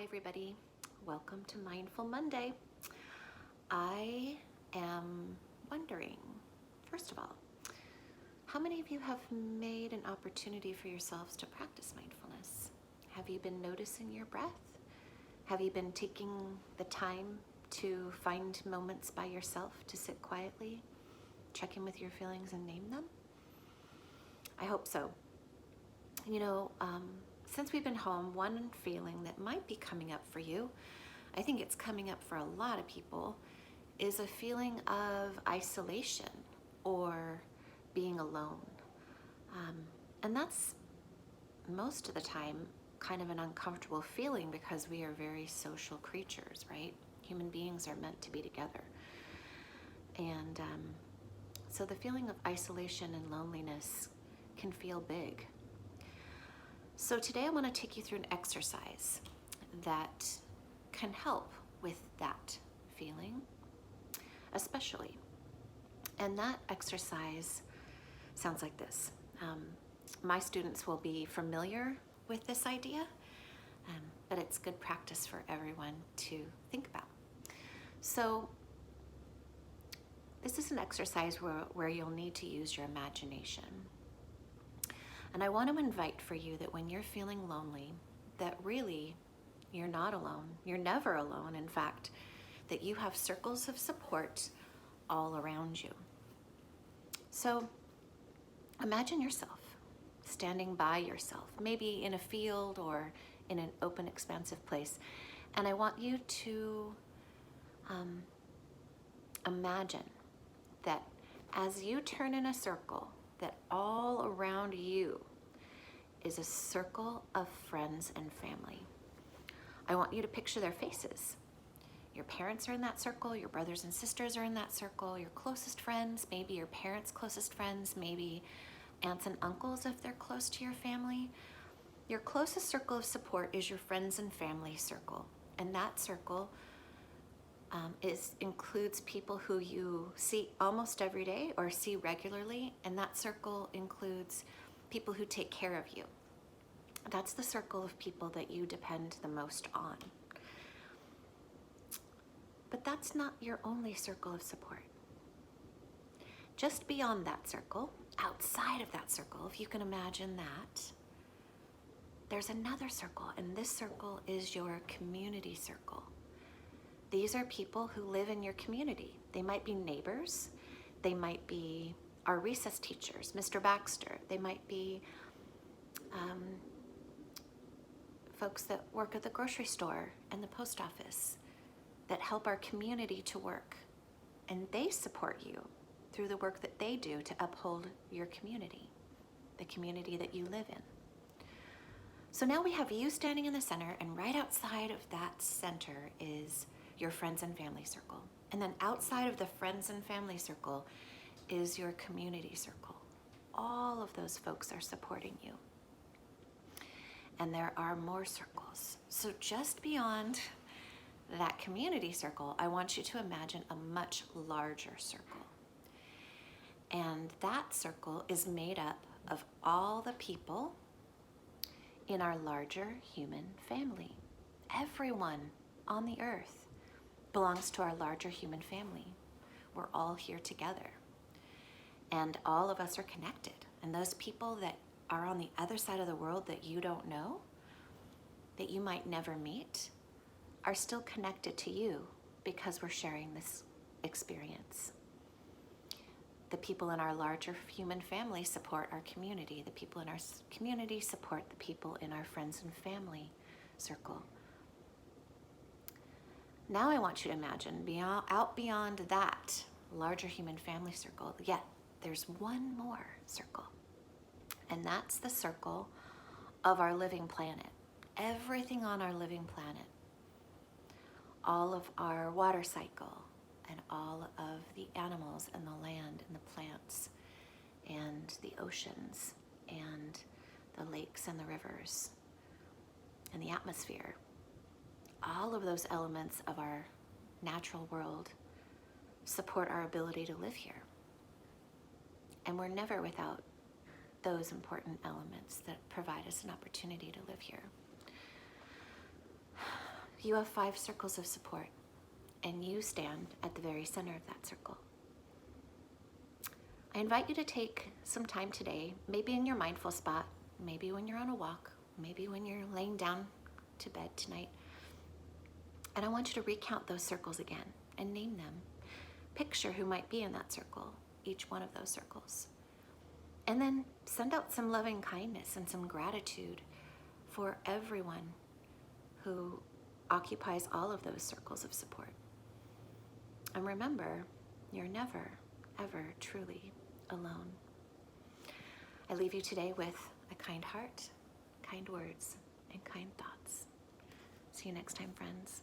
Hi everybody, welcome to Mindful Monday. I am wondering, first of all, how many of you have made an opportunity for yourselves to practice mindfulness? Have you been noticing your breath? Have you been taking the time to find moments by yourself to sit quietly, check in with your feelings and name them? I hope so. Since we've been home, one feeling that might be coming up for you, I think it's coming up for a lot of people, is a feeling of isolation or being alone. And that's most of the time kind of an uncomfortable feeling because we are very social creatures, right? Human beings are meant to be together. And so the feeling of isolation and loneliness can feel big. So today I want to take you through an exercise that can help with that feeling, especially. And that exercise sounds like this. My students will be familiar with this idea, but it's good practice for everyone to think about. So this is an exercise where you'll need to use your imagination. And I want to invite for you that when you're feeling lonely, that really you're not alone. You're never alone. In fact, that you have circles of support all around you. So imagine yourself standing by yourself, maybe in a field or in an open, expansive place. And I want you to imagine that as you turn in a circle, that all around you is a circle of friends and family. I want you to picture their faces. Your parents are in that circle, your brothers and sisters are in that circle, your closest friends, maybe your parents' closest friends, maybe aunts and uncles if they're close to your family. Your closest circle of support is your friends and family circle. And that circle includes people who you see almost every day or see regularly, and that circle includes people who take care of you. That's the circle of people that you depend the most on. But that's not your only circle of support. Just beyond that circle, outside of that circle, if you can imagine that, there's another circle, and this circle is your community circle. These are people who live in your community. They might be neighbors. They might be our recess teachers, Mr. Baxter. They might be folks that work at the grocery store and the post office that help our community to work. And they support you through the work that they do to uphold your community, the community that you live in. So now we have you standing in the center, and right outside of that center is your friends and family circle. And then outside of the friends and family circle is your community circle. All of those folks are supporting you. And there are more circles. So just beyond that community circle, I want you to imagine a much larger circle. And that circle is made up of all the people in our larger human family. Everyone on the earth belongs to our larger human family. We're all here together. And all of us are connected. And those people that are on the other side of the world that you don't know, that you might never meet, are still connected to you because we're sharing this experience. The people in our larger human family support our community. The people in our community support the people in our friends and family circle. Now I want you to imagine out beyond that larger human family circle, yet there's one more circle. And that's the circle of our living planet. Everything on our living planet. All of our water cycle and all of the animals and the land and the plants and the oceans and the lakes and the rivers and the atmosphere. All of those elements of our natural world support our ability to live here. And we're never without those important elements that provide us an opportunity to live here. You have 5 circles of support, and you stand at the very center of that circle. I invite you to take some time today, maybe in your mindful spot, maybe when you're on a walk, maybe when you're laying down to bed tonight. And I want you to recount those circles again and name them. Picture who might be in that circle, each one of those circles. And then send out some loving kindness and some gratitude for everyone who occupies all of those circles of support. And remember, you're never, ever truly alone. I leave you today with a kind heart, kind words, and kind thoughts. See you next time, friends.